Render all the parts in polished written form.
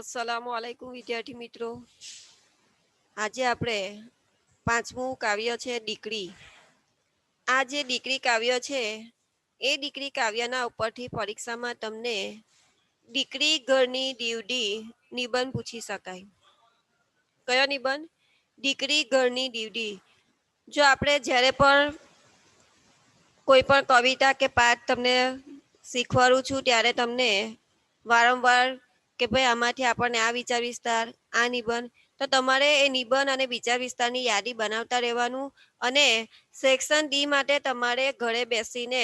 અસલામુઅલૈકુમ વિદ્યાર્થી મિત્રો. આજે આપણે પાંચમું કાવ્ય છે દીકરી. આ જે દીકરી કાવ્ય છે એ દીકરી કાવ્યના ઉપરથી પરીક્ષામાં તમને દીકરી ઘરની દીવડી નિબંધ પૂછી શકાય. કયો નિબંધ? દીકરી ઘરની દીવડી. જો આપણે જ્યારે પણ કોઈ પણ કવિતા કે પાઠ તમને શીખવાડું છું ત્યારે તમને વારંવાર કે ભાઈ આમાંથી આપણને આ વિચાર વિસ્તાર, આ નિબંધ, તો તમારે એ નિબંધ અને વિચાર વિસ્તારની યાદી બનાવતા રહેવાનું. અને સેક્શન ડી માટે તમારે ઘરે બેસીને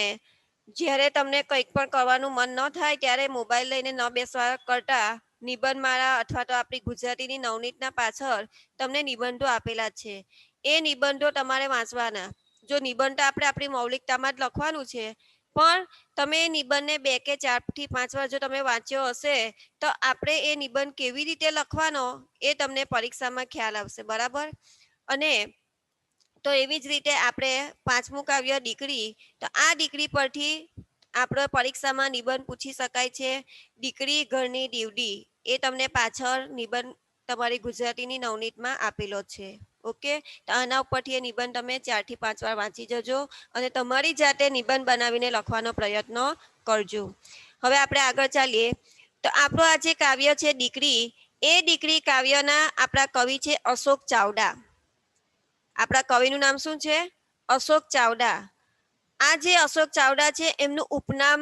જ્યારે તમને કંઈક પણ કરવાનું મન ન થાય ત્યારે મોબાઈલ લઈને ન બેસવા કરતા નિબંધ માળા અથવા તો આપણી ગુજરાતીની નવનીતના પાછળ તમને નિબંધો આપેલા છે. એ નિબંધો તમારે વાંચવાના. જો નિબંધ આપણે આપણી મૌલિકતામાં જ લખવાનું છે, પણ તમે એ નિબંધને 2 કે 4 થી 5 વાર જો તમે વાંચ્યો હશે તો આપણે એ નિબંધ કેવી રીતે લખવાનો એ તમને પરીક્ષામાં ખ્યાલ આવશે. બરાબર? અને તો એવી જ રીતે આપણે પાંચમું કાવ્ય દીકરી, તો આ દીકરી પરથી આપણે પરીક્ષામાં નિબંધ પૂછી શકાય છે. દીકરી ઘરની દીવડી એ તમને પાછળ નિબંધ તમારી ગુજરાતીની નવનીતમાં આપેલો છે. ઓકે, તો આના ઉપરથી એ નિબંધ તમે 4 થી 5 વાર વાંચી જજો અને તમારી જાતે નિબંધ બનાવીને લખવાનો પ્રયત્ન કરજો. હવે આપણે આગળ ચાલીએ. તો આપણો આ જે કાવ્ય છે દીકરી, એ દીકરી કાવ્યના આપણા કવિ છે અશોક ચાવડા. આપણા કવિનું નામ શું છે? અશોક ચાવડા. આ જે અશોક ચાવડા છે એમનું ઉપનામ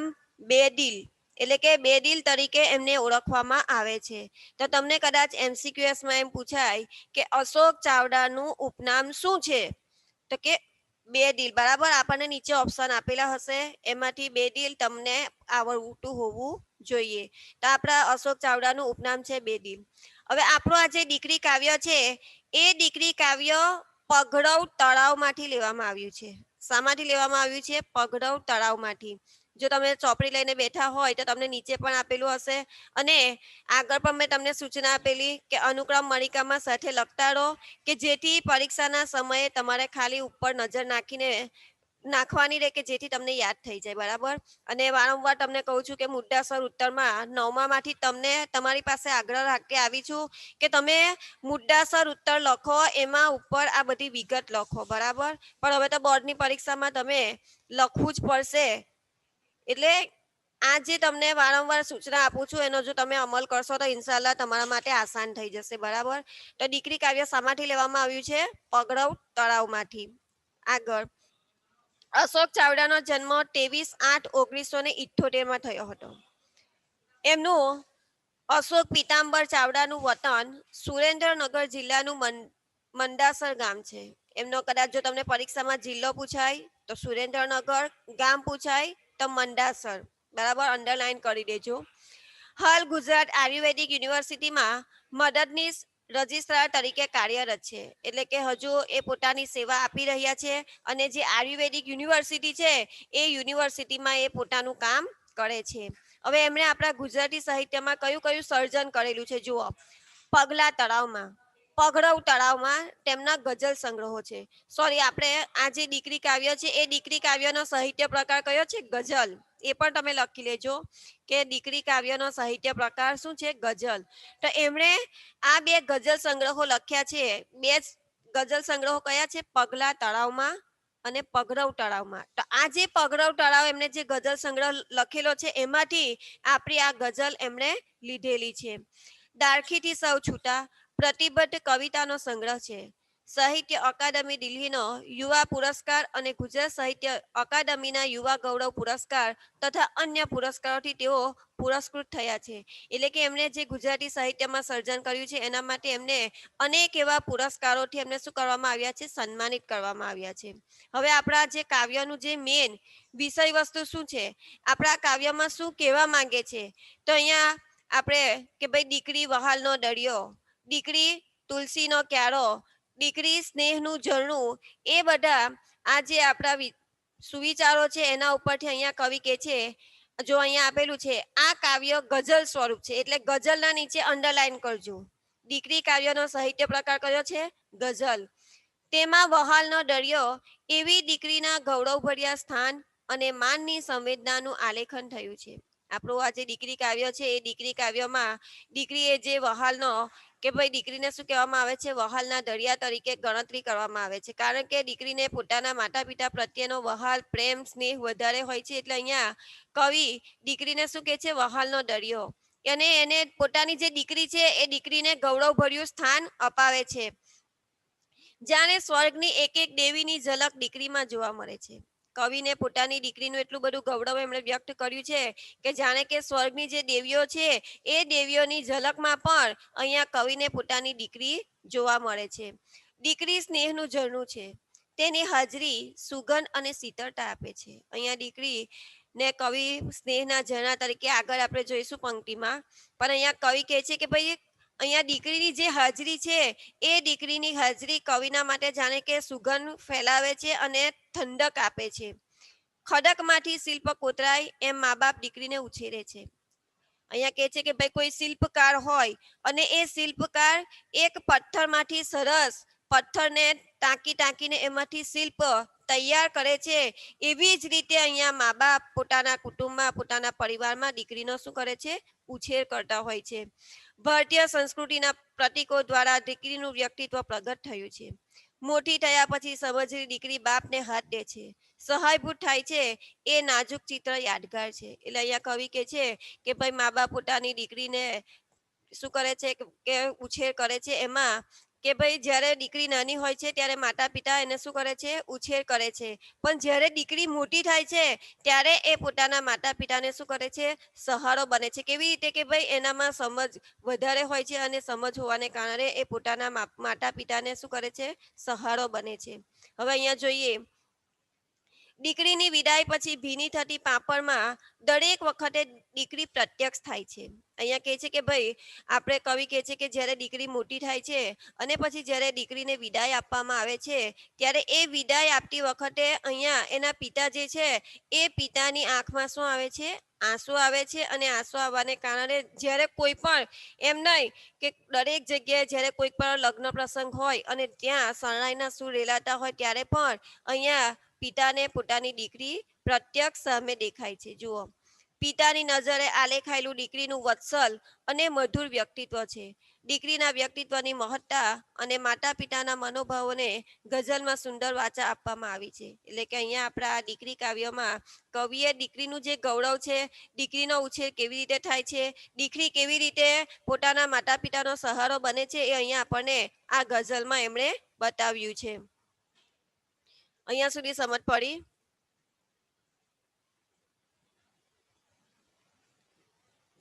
બેદિલ, એટલે કે બેદિલ તરીકે એમને ઓળખવામાં આવે છે. તો તમને કદાચ MCQSમાં એમ પૂછાય કે અશોક ચાવડાનું ઉપનામ શું છે? તો કે બેદિલ. બરાબર? આપણને નીચે ઓપ્શન આપેલા હશે, એમાંથી બેદિલ તમને આવડતું હોવું જોઈએ. તો આપણા અશોક ચાવડાનું ઉપનામ છે બેદિલ. હવે આપણું આ જે દીકરી કાવ્ય છે એ દીકરી કાવ્ય પગડવ તળાવમાંથી લેવામાં આવ્યું છે. શામાંથી લેવામાં આવ્યું છે? પગડવ તળાવમાંથી. જો તમે ચોપડી લઈને બેઠા હોય તો તમને નીચે પણ આપેલું હશે, અને આગળ પણ મેં તમને સૂચના આપેલી કે અનુક્રમ મણિકામાં સાથે લખતા રહો, કે જેથી પરીક્ષાના સમયે તમારે ખાલી ઉપર નજર નાખવાની રહે, કે જેથી તમને યાદ થઈ જાય. બરાબર? અને વારંવાર તમને કહું છું કે મુદ્દાસર ઉત્તરમાં 9માંથી તમને તમારી પાસે આગ્રહ રાખી આવી છું કે તમે મુદ્દાસર ઉત્તર લખો, એમાં ઉપર આ બધી વિગત લખો. બરાબર? પણ હવે તો બોર્ડની પરીક્ષામાં તમે લખવું જ પડશે. એટલે આ જે તમને વારંવાર સૂચના આપું છું એનો જો તમે અમલ કરશો તો ઇન્શાલ્લાહ તમારા માટે આસાન થઈ જશે. બરાબર? તો દીકરી કાવ્ય શામાંથી લેવામાં આવ્યું છે? પગડવ તળાવમાંથી. આગળ, અશોક ચાવડાનો જન્મ 23/8/1978 થયો હતો. એમનું અશોક પીતાંબર ચાવડાનું વતન સુરેન્દ્રનગર જિલ્લાનું મંડાસર ગામ છે. એમનો કદાચ જો તમને પરીક્ષામાં જિલ્લો પૂછાય તો સુરેન્દ્રનગર, ગામ પૂછાય તો મંડાસર. બરાબર? અંડરલાઈન કરી દેજો. હાલ ગુજરાત આયુર્વેદિક યુનિવર્સિટીમાં મદદનીશ રજિસ્ટ્રાર તરીકે કાર્યરત છે. એટલે કે હજુ એ પોતાની સેવા આપી રહ્યા છે, અને જે આયુર્વેદિક યુનિવર્સિટી છે એ યુનિવર્સિટીમાં એ પોતાનું કામ કરે છે. હવે એમણે આપણા ગુજરાતી સાહિત્યમાં કયું કયું સર્જન કરેલું છે જુઓ. પગલા તળાવમાં, પગડવ તળાવમાં તેમના ગઝલ સંગ્રહો છે. સોરી, આપણે આ જે દીકરી કાવ્ય છે એ દીકરી કાવ્યનો સાહિત્ય પ્રકાર કયો છે? ગઝલ. એ પણ તમે લખી લેજો કે દીકરી કાવ્યનો સાહિત્ય પ્રકાર શું છે? ગઝલ. તો એમણે આ 2 ગઝલ સંગ્રહો લખ્યા છે. 2 ગઝલ સંગ્રહો કયા છે? પગલા તળાવમાં અને પગડવ તળાવમાં. તો આ જે પગડવ તળાવ એમને જે ગઝલ સંગ્રહ લખેલો છે એમાંથી આપણી આ ગઝલ એમણે લીધેલી છે. દાળખીથી સૌ છૂટા પ્રતિબદ્ધ કવિતાનો સંગ્રહ છે. સાહિત્ય અકાદમી દિલ્હીનો યુવા પુરસ્કાર અને ગુજરાત સાહિત્ય અકાદમીના યુવા ગૌરવ પુરસ્કાર તથા અન્ય પુરસ્કારોથી તેઓ પુરસ્કૃત થયા છે. એટલે કે એમણે જે ગુજરાતી સાહિત્યમાં સર્જન કર્યું છે એના માટે એમને અનેક એવા પુરસ્કારોથી એમને શું કરવામાં આવ્યા છે? સન્માનિત કરવામાં આવ્યા છે. હવે આપણા જે કાવ્યનું જે મેન વિષય વસ્તુ શું છે? આપણા કાવ્યમાં શું કહેવા માંગે છે? તો અહીંયા આપણે કે ભાઈ દીકરી વહાલનો દરિયો, દીકરી તુલસીનો ક્યારો, દીકરી સ્નેહનું ઝરણું, એ બધા આ જે આપણા સુવિચારો છે એના ઉપરથી અહીંયા કવિ કહે છે, જો અહીંયા આપેલું છે આ કાવ્ય ગઝલ સ્વરૂપ છે, એટલે ગઝલના નીચે અંડરલાઈન કરજો. દીકરી કાવ્યનો સાહિત્ય પ્રકાર કયો છે? ગઝલ. તેમાં વહાલનો દરિયો એવી દીકરીના ગૌરવભર્યા સ્થાન અને માનની સંવેદનાનું આલેખન થયું છે. આપણું આ જે દીકરી કાવ્ય છે એ દીકરી કાવ્યમાં દીકરી એ જે વહાલનો કે ભાઈ દીકરીને શું કહેવામાં આવે છે, વહાલના દરિયા તરીકે ગણતરી કરવામાં આવે છે, કારણ કે દીકરીને પોતાના માતા પિતા પ્રત્યેનો વહાલ પ્રેમ સ્નેહ વધારે હોય છે. એટલે અહીંયા કવિ દીકરીને શું કહે છે, વહાલનો દરિયો, અને એને પોતાની જે દીકરી છે એ દીકરીને ગૌરવભર્યું સ્થાન અપાવે છે. જાણે સ્વર્ગની એક એક દેવીની ઝલક દીકરીમાં જોવા મળે છે. કવિને પોતાની દીકરીનું એટલું બધું ગૌરવ એમણે વ્યક્ત કર્યું છે કે જાણે કે સ્વર્ગની જે દેવીઓ છે એ દેવીઓની ઝલકમાં પણ અહીંયા કવિને પોતાની દીકરી જોવા મળે છે. દીકરી સ્નેહનું ઝરણું છે, તેની હાજરી સુગંધ અને શીતળતા આપે છે. અહીંયા દીકરી ને કવિ સ્નેહના ઝરણા તરીકે આગળ આપણે જોઈશું પંક્તિમાં, પણ અહીંયા કવિ કહે છે કે ભાઈ અહીંયા દીકરીની જે હાજરી છે એ દીકરીની હાજરી કવિના માટે જાણે કે સુગંધ ફેલાવે છે અને ઠંડક આપે છે. ખડકમાંથી શિલ્પ કોતરાય એમ મા બાપ દીકરીને ઉછેરે છે. અહીંયા કહે છે કે ભાઈ કોઈ શિલ્પકાર હોય અને એ શિલ્પકાર એક પથ્થરમાંથી સરસ પથ્થરને ટાંકી ટાંકીને એમાંથી શિલ્પ તૈયાર કરે છે, એવી જ રીતે અહીંયા મા બાપ પોતાના કુટુંબમાં પોતાના પરિવારમાં દીકરીનો શું કરે છે, ઉછેર કરતા હોય છે. ભારતીય સંસ્કૃતિના પ્રતીકો દ્વારા દીકરીનું વ્યક્તિત્વ પ્રગટ થયું છે. મોટી થયા પછી સમજરી દીકરી બાપને હાથ દે છે, સહાયભૂત થાય છે, એ નાજુક ચિત્ર યાદગાર છે. એટલે અહીંયા કવિ કે છે કે ભાઈ મા બાપ પોતાની દીકરીને શું કરે છે કે ઉછેર કરે છે, એમાં કે ભાઈ જ્યારે દીકરી નાની હોય છે ત્યારે માતા પિતા એને શું કરે છે, ઉછેર કરે છે, પણ જ્યારે દીકરી મોટી થાય છે ત્યારે એ પોતાના માતા પિતાને શું કરે છે, સહારો બને છે. કેવી રીતે કે ભાઈ એનામાં સમજ વધારે હોય છે અને સમજ હોવાને કારણે એ પોતાના માતા પિતાને શું કરે છે, સહારો બને છે. હવે અહીંયા જોઈએ, દીકરીની વિદાય પછી ભીની થતી પાપડમાં દરેક વખતે દીકરી પ્રત્યક્ષ થાય છે. અહીંયા કહે છે કે ભાઈ આપણે કવિ કહે છે કે જ્યારે દીકરી મોટી થાય છે અને પછી જ્યારે દીકરીને વિદાય આપવામાં આવે છે ત્યારે એ વિદાય આપતી વખતે અહીંયા એના પિતા જે છે એ પિતાની આંખમાં શું આવે છે, આંસુ આવે છે, અને આંસુ આવવાને કારણે જ્યારે કોઈ પણ એમ નહીં કે દરેક જગ્યાએ જ્યારે કોઈ પણ લગ્ન પ્રસંગ હોય અને ત્યાં શરણાઈના સૂર રેલાતા હોય ત્યારે પણ અહીંયા પિતાને પોતાની દીકરી પ્રત્યક્ષ સામે દેખાય છે. જુઓ, પિતાની નજરે આલેખાયેલું દીકરીનું વત્સલ અને મધુર વ્યક્તિત્વ છે. દીકરીના વ્યક્તિત્વની મહત્તા અને માતા પિતાના મનોભાવોને ગઝલમાં સુંદર વાચા આપવામાં આવી છે. એટલે કે અહીંયા આપણા દીકરી કાવ્યમાં કવિએ દીકરીનું જે ગૌરવ છે, દીકરીનો ઉછેર કેવી રીતે થાય છે, દીકરી કેવી રીતે પોતાના માતા પિતાનો સહારો બને છે, એ અહીંયા આપણને આ ગઝલમાં એમણે બતાવ્યું છે. અહીંયા સુધી સમજ પડી?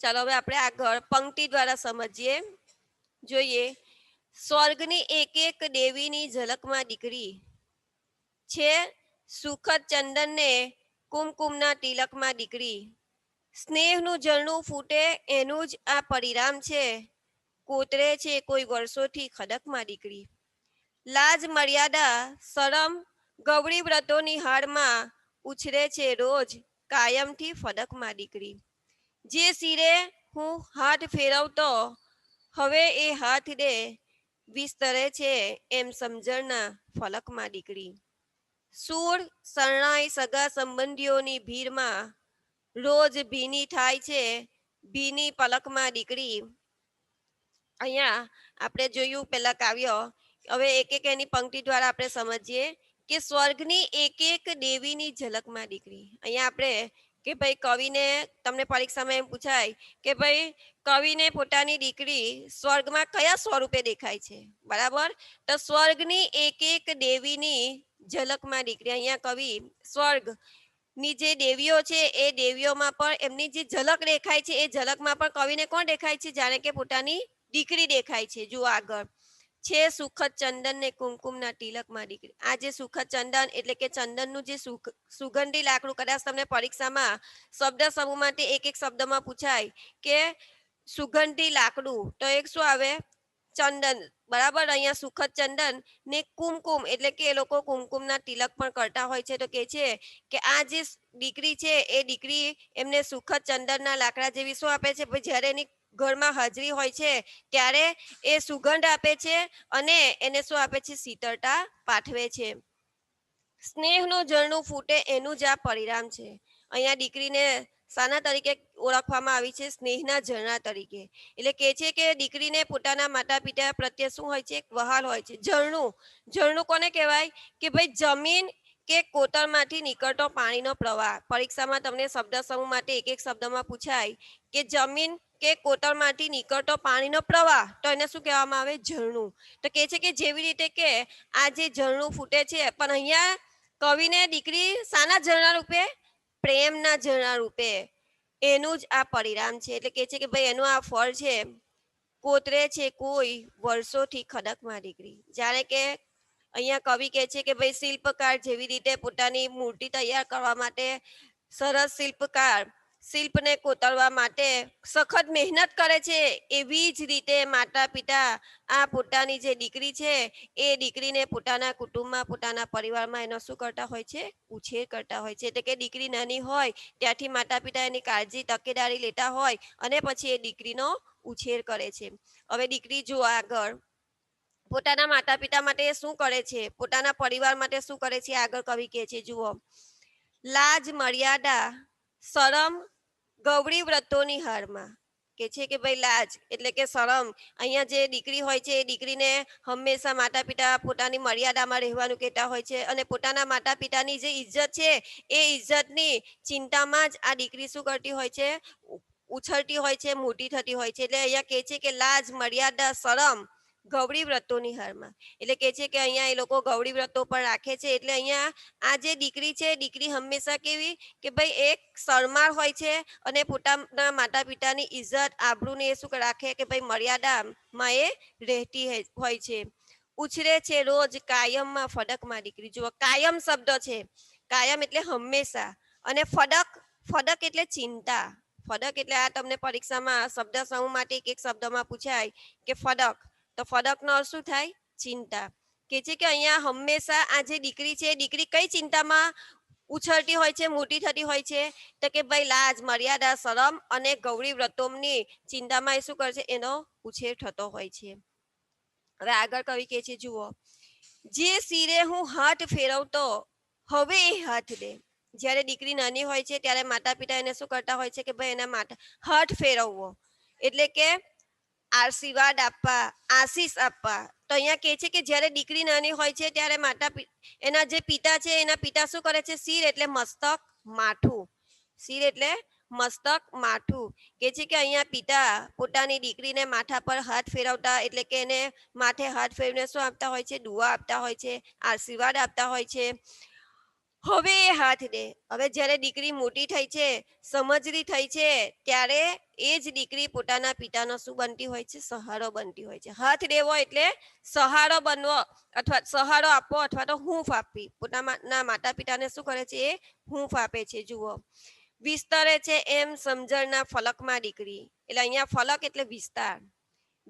ચાલો હવે આપણે આગળ પંક્તિ દ્વારા સમજીએ. જોઈએ, સ્વર્ગની એક એક દેવીની ઝલકમાં દીકરી છે, સુખદ ચંદનને કુમકુમના તિલકમાં દીકરી, સ્નેહનું ઝરણું ફૂટે એનું જ આ પરિણામ છે, કોતરે છે કોઈ વર્ષોથી ખડકમાં દીકરી, લાજ મર્યાદા શરમ ગૌરી વ્રતોની હારમાં ઉછરે છે રોજ કાયમથી ફડકમાં દીકરી, જે શિરે હું હાથ ફેરવતો હવે એ હાથ દે વિસ્તરે છે એમ સમજણના ફલકમાં દીકરી, સૂર શરણાઈ સગા સંબંધીઓની ભીડમાં રોજ ભીની થાય છે ભીની પલકમાં દીકરી. અહીંયા આપણે જોયું પેલા કાવ્ય, હવે એક એક એની પંક્તિ દ્વારા આપણે સમજીએ કે સ્વર્ગની એક એક દેવીની ઝલકમાં દીકરી. અહીંયા આપણે કે ભાઈ કવિને, તમને પરીક્ષામાં એમ પૂછાય કે ભાઈ કવિને પોતાની દીકરી સ્વર્ગમાં કયા સ્વરૂપે દેખાય છે, બરાબર? તો સ્વર્ગની એક એક દેવીની ઝલકમાં દીકરી. અહીંયા કવિ સ્વર્ગ ની જે દેવીઓ છે એ દેવીઓમાં પણ એમની જે ઝલક દેખાય છે એ ઝલકમાં પણ કવિને કોણ દેખાય છે, જાણે કે પોતાની દીકરી દેખાય છે. જુઓ આગળ છે, સુખદ ચંદન ને કુમકુમના તિલકમાં દીકરી. આ જે સુખદ ચંદન એટલે કે ચંદનનું જે સુગંધી લાકડું, કદાચ તમને પરીક્ષામાં શબ્દ સમૂહમાંથી એક એક શબ્દમાં પૂછાય કે સુગંધી લાકડું, તો એક શું આવે, ચંદન, બરાબર? અહીંયા સુખદ ચંદન ને કુમકુમ એટલે કે એ લોકો કુમકુમના તિલક પણ કરતા હોય છે. તો કે છે કે આ જે દીકરી છે એ દીકરી એમને સુખદ ચંદનના લાકડા જેવી શું આપે છે, જ્યારે એની ઘરમાં હાજરી હોય છે ત્યારે એ સુગંધ આપે છે અને એને શું આપે છે, શીતળતા પાઠવે છે. સ્નેહનું ઝરણું ફૂટે એનું જ આ પરિણામ છે. અહીંયા દીકરીને શાના તરીકે ઓળખવામાં આવી છે? સ્નેહના ઝરણા તરીકે. એટલે કહે છે કે દીકરીને પોતાના માતા પિતા પ્રત્યે શું હોય છે? વહાલ હોય છે. ઝરણું, ઝરણું કોને કહેવાય? કે ભાઈ જમીન કે કોતરમાંથી નીકળતો પાણીનો પ્રવાહ. પરીક્ષામાં તમને શબ્દ સમૂહ માટે એક એક શબ્દમાં પૂછાય કે જમીન કે કોતરમાંથી નીકળતો પાણીનો પ્રવાહ, તો એને શું કહેવામાં આવે? ઝરણું. તો કહે છે કે જેવી રીતે કે આ જે ઝરણું ફૂટે છે, પણ અહીંયા કવિને દીકરી શાના ઝરણા રૂપે? પ્રેમના ઝરણા રૂપે. એનું જ આ પરિણામ છે. એટલે કહે છે કે ભાઈ એનું આ ફળ છે. કોતરે છે કોઈ વર્ષોથી ખડકમાં દીકરી. જ્યારે કે અહીંયા કવિ કહે છે કે ભાઈ શિલ્પકાર જેવી રીતે પોતાની મૂર્તિ તૈયાર કરવા માટે સરસ શિલ્પકાર શિલ્પને કોતરવા માટે સખત મહેનત કરે છે, એવી જ રીતે માતા પિતા આ પોતાની જે દીકરી છે એ દીકરીને પોતાના કુટુંબમાં પોતાના પરિવારમાં એનો શું કરતા હોય છે? ઉછેર કરતા હોય છે. એટલે કે દીકરી નાની હોય ત્યાંથી માતા પિતા એની કાળજી તકેદારી લેતા હોય અને પછી એ દીકરીનો ઉછેર કરે છે. હવે દીકરી જો આગળ પોતાના માતા પિતા માટે શું કરે છે? પોતાના પરિવાર માટે શું કરે છે? આગળ કવિ કહે છે, જુઓ, લાજ મર્યાદા શરમ ગૌરી વ્રતોની હારમાં. કે છે કે ભાઈ લાજ એટલે કે શરમ. અહીંયા જે દીકરી હોય છે એ દીકરીને હંમેશા માતા પિતા પોતાની મર્યાદામાં રહેવાનું કહેતા હોય છે, અને પોતાના માતા પિતાની જે ઇજ્જત છે એ ઇજ્જતની ચિંતામાં જ આ દીકરી શું કરતી હોય છે? ઉછળતી હોય છે, મોટી થતી હોય છે. એટલે અહીંયા કહે છે કે લાજ મર્યાદા શરમ ગૌરી વ્રતોની હારમાં. એટલે કહે છે કે અહીંયા એ લોકો ગૌરી વ્રતો પણ રાખે છે. એટલે અહીંયા આ જે દીકરી છે, દીકરી હંમેશા કેવી કે ભાઈ એક શરમાળ હોય છે, અને પોતાના માતા પિતાની ઇજ્જત આબરૂને એ શું રાખે કે ભાઈ મર્યાદામાં એ રહેતી હોય છે. ઉછરે છે રોજ કાયમમાં ફડકમાં દીકરી. જુઓ, કાયમ શબ્દ છે. કાયમ એટલે હંમેશા, અને ફડક, ફડક એટલે ચિંતા. ફડક એટલે આ તમને પરીક્ષામાં શબ્દ સમૂહ માટે એક એક શબ્દમાં પૂછાય કે ફડક, તો ફડકનો અર્થ શું થાય? ચિંતા. કે છે કે અહીંયા હંમેશા આ જે દીકરી છે, દીકરી કઈ ચિંતામાં ઉછળતી હોય છે, મોટી થતી હોય છે? તો કે ભાઈ લાજ મર્યાદા શરમ અને ગૌરી વ્રતોની ચિંતામાં એ શું કરે છે? એનો ઉછેર થતો હોય છે. હવે આગળ કવિ કહે છે, જુઓ, જે શિરે હું હાથ ફેરવતો હવે એ હાથ દે. જ્યારે દીકરી નાની હોય છે ત્યારે માતા પિતા એને શું કરતા હોય છે કે ભાઈ એના માતા હાથ ફેરવવો એટલે કે આશીર્વાદ આપવા, આશીષ આપવા. તો અહીંયા કહે છે કે જ્યારે દીકરી નાની હોય છે ત્યારે માતા એના જે પિતા છે, એના પિતા શું કરે છે? શિર એટલે મસ્તક, માથું. શિર એટલે મસ્તક, માથું. કે છે કે અહીંયા પિતા પોતાની દીકરીને માથા પર હાથ ફેરવતા, એટલે કે એને માથે હાથ ફેરવીને શું આપતા હોય છે? દુઆ આપતા હોય છે, આશીર્વાદ આપતા હોય છે. હવે એ હાથ દે. હવે જ્યારે દીકરી મોટી થઈ છે, સમજરી થઈ છે, ત્યારે એ જ દીકરી પોતાના પિતાનો શું બનતી હોય છે? સહારો બનતી હોય છે. હાથ દેવો એટલે સહારો બનવો, અથવા સહારો આપવો, અથવા તો હૂંફ આપવી. પોતાના માતા પિતાને શું કરે છે? એ હૂંફ આપે છે. જુઓ, વિસ્તરે છે એમ સમજણના ફલકમાં દીકરી. એટલે અહીંયા ફલક એટલે વિસ્તાર.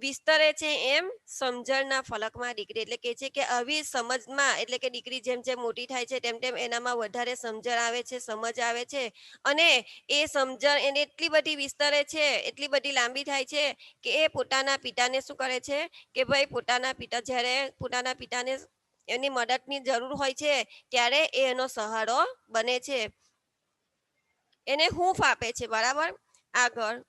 વિસ્તરે છે એમ સમજણના ફલકમાં દીકરી. એટલે કે છે કે આવી સમજમાં, એટલે કે દીકરી જેમ જેમ મોટી થાય છે તેમ તેમ એનામાં વધારે સમજણ આવે છે, સમજ આવે છે, અને એ સમજણ એને એટલી બધી વિસ્તરે છે, એટલી બધી લાંબી થાય છે કે એ પોતાના પિતાને શું કરે છે કે ભાઈ પોતાના પિતા જ્યારે પોતાના પિતાને એની મદદની જરૂર હોય છે ત્યારે એ એનો સહારો બને છે, એને હૂંફ આપે છે. બરાબર. આગળ,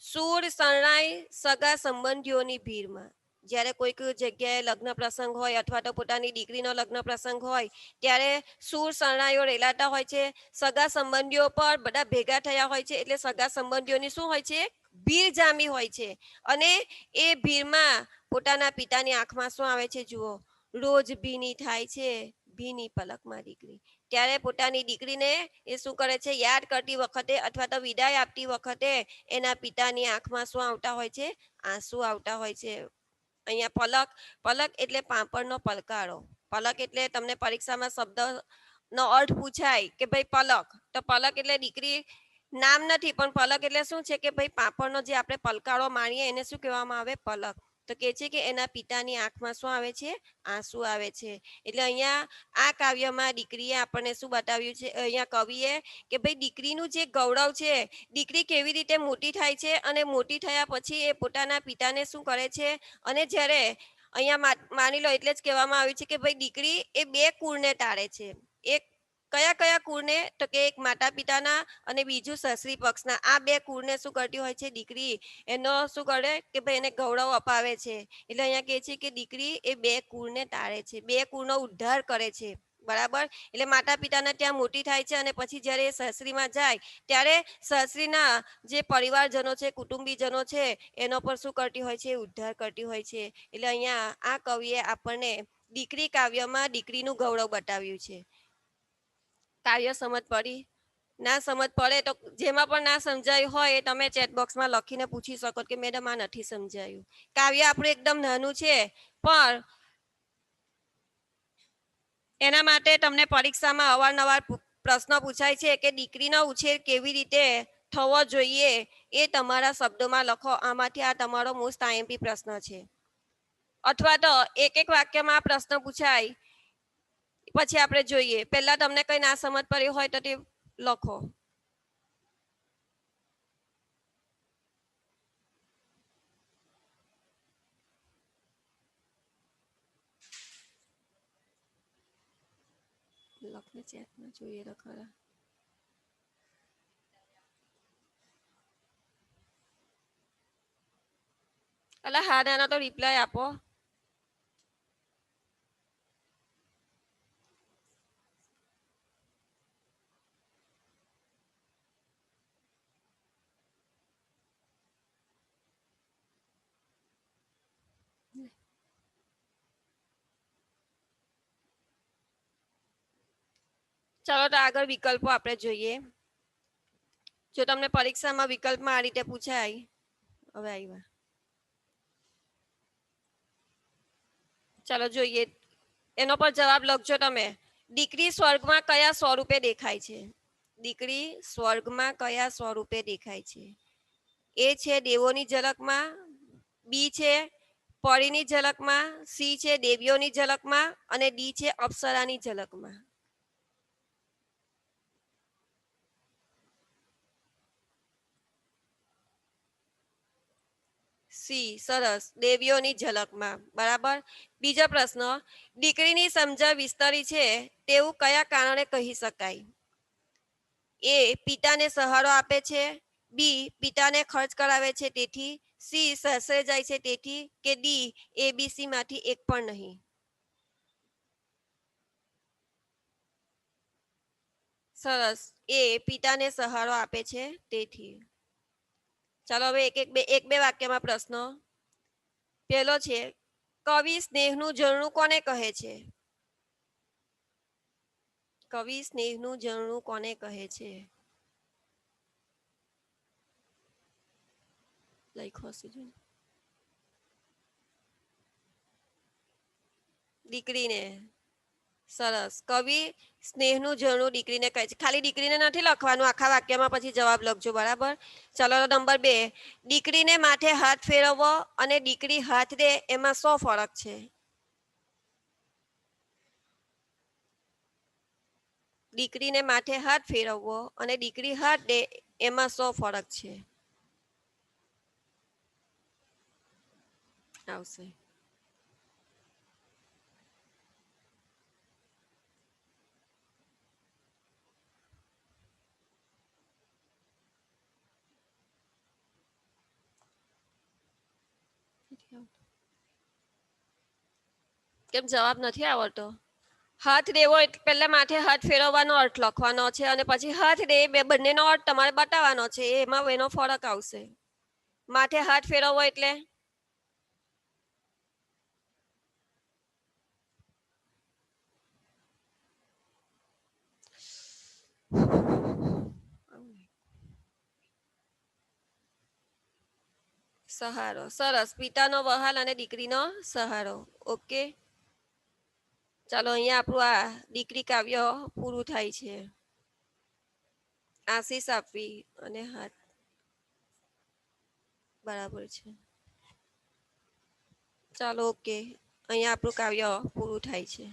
સૂર શરણાઈ સગા સંબંધીઓની ભીડમાં. જ્યારે કોઈક જગ્યાએ લગ્ન પ્રસંગ હોય અથવા તો પોતાની દીકરીનો લગ્ન પ્રસંગ હોય ત્યારે સૂર શરણાઈઓ રેલાતા હોય છે, સગા સંબંધીઓ પર બધા ભેગા થયા હોય છે. એટલે સગા સંબંધીઓની શું હોય છે? ભીડ જામી હોય છે. અને એ ભીડમાં પોતાના પિતાની આંખમાં શું આવે છે? જુઓ, રોજ ભીની થાય છે, ભીની પલકમાં દીકરી. ત્યારે પોતાની દીકરીને એ શું કરે છે? યાદ કરતી વખતે અથવા તો વિદાય આપતી વખતે એના પિતાની આંખમાં શું આવતા હોય છે? આંસુ આવતા હોય છે. અહીંયા પલક, પલક એટલે પાપડનો પલકારો. પલક એટલે તમને પરીક્ષામાં શબ્દનો અર્થ પૂછાય કે ભાઈ પલક, તો પલક એટલે દીકરી નામ નથી, પણ પલક એટલે શું છે કે ભાઈ પાપડનો જે આપણે પલકારો માણીએ એને શું કહેવામાં આવે? પલક. તો કે છે કે એના પિતાની આંખમાં શું આવે છે? આંસુ આવે છે. એટલે અહીંયા આ કાવ્યમાં દીકરીએ આપણને શું બતાવ્યું છે? અહીંયા કવિએ કે ભાઈ દીકરીનું જે ગૌરવ છે, દીકરી કેવી રીતે મોટી થાય છે, અને મોટી થયા પછી એ પોતાના પિતાને શું કરે છે? અને જ્યારે અહીંયા માની લો એટલે જ કહેવામાં આવ્યું છે કે ભાઈ દીકરી એ બે કુળને તારે છે. એક કયા કયા કુળને? તો કે એક માતા પિતાના અને બીજું સસરી પક્ષના. આ બે કુળને શું કરતી હોય છે દીકરી? એનો શું કરે કે ભાઈ એને ગૌરવ અપાવે છે. એટલે અહીંયા કહે છે કે દીકરી એ બે કુળને તારે છે, બે કુળનો ઉદ્ધાર કરે છે. બરાબર. એટલે માતા પિતાના ત્યાં મોટી થાય છે અને પછી જ્યારે એ સસરીમાં જાય ત્યારે સસરીના જે પરિવારજનો છે, કુટુંબીજનો છે, એનો પર શું કરતી હોય છે? ઉદ્ધાર કરતી હોય છે. એટલે અહીંયા આ કવિએ આપણને દીકરી કાવ્યમાં દીકરીનું ગૌરવ બતાવ્યું છે. કાવ્ય સમજ પડી? ના સમજ પડે તો જેમાં પણ ના સમજાયું હોય એ તમે ચેટ બોક્સમાં લખીને પૂછી શકો કે મેડમ આ નથી સમજાયું. કાવ્ય આપણું એકદમ નાનું છે, પણ એના માટે તમને પરીક્ષામાં અવારનવાર પ્રશ્ન પૂછાય છે કે દીકરીનો ઉછેર કેવી રીતે થવો જોઈએ એ તમારા શબ્દોમાં લખો. આમાંથી આ તમારો મોસ્ટ આઈએમપી પ્રશ્ન છે. અથવા તો એક એક વાક્યમાં આ પ્રશ્ન પૂછાય, પછી આપણે જોઈએ. પહેલા તમને કઈ ના સમજ પડી હોય તો તે લખો. લખને ચેટમાં જોઈએ તો ખરા. અલા હા નાનો તો રિપ્લાય આપો. ચલો તો આગળ વિકલ્પો આપણે જોઈએ. જો તમને પરીક્ષામાં વિકલ્પમાં આ રીતે પૂછાય, હવે આવ્યા. ચાલો જોઈએ. એનો પર જવાબ લખજો તમે. દીકરી સ્વર્ગમાં કયા સ્વરૂપે દેખાય છે? દીકરી સ્વર્ગમાં કયા સ્વરૂપે દેખાય છે? એ છે દેવોની ઝલકમાં, બી છે પરીની ઝલકમાં, સી છે દેવીઓની ઝલકમાં અને ડી છે અપ્સરાની ઝલકમાં. સી. સરસ, દેવીઓની ઝલકમાં. બરાબર. બીજો પ્રશ્ન, દીકરીની સમજણ વિસ્તરી છે તેવું કયા કારણે કહી શકાય? એ પિતાને સહારો આપે છે, બી પિતાને ખર્ચ કરાવે છે તેથી, સી સસરે જાય છે તેથી, કે ડી એબીસી માંથી એક પણ નહીં. સરસ, એ પિતાને સહારો આપે છે તેથી. ચાલો હવે એક બે વાક્યમાં પ્રશ્નો. પેલો છે, કવિ સ્નેહનું ઝરણું કોને કહે છે? કવિ સ્નેહનું ઝરણું કોને કહે છે? લખ્યું હશે જો. દીકરીને. સરસ, કવિ સ્નેહનું ઝરણું દીકરીને કહે છે. ખાલી દીકરીને નથી લખવાનું, આખા વાક્યમાં પછી જવાબ લખજો. બરાબર. ચલો નંબર 2, દીકરીને માથે હાથ ફેરવવો અને દીકરી હાથ દે એમાં શું ફરક છે? દીકરીને માથે હાથ ફેરવવો અને દીકરી હાથ દે એમાં શું ફરક છે? આવશે. કેમ જવાબ નથી આવડતો? હાથ દેવો એટલે પહેલા માથે હાથ ફેરવવાનો અર્થ લખવાનો છે અને પછી હાથ દે બે બંનેનો અર્થ તમારે બતાવવાનો છે. એમાં એનો ફરક આવશે. માથે હાથ ફેરવવો એટલે સહારો. સરસ, પિતાનો વહાલ અને દીકરીનો સહારો. ઓકે. ચાલો અહીંયા આપણું આ દીકરી કાવ્ય પૂરું થાય છે. આશીષ આપવી અને હાથ. બરાબર છે. ચાલો ઓકે. અહીંયા આપણું કાવ્ય પૂરું થાય છે.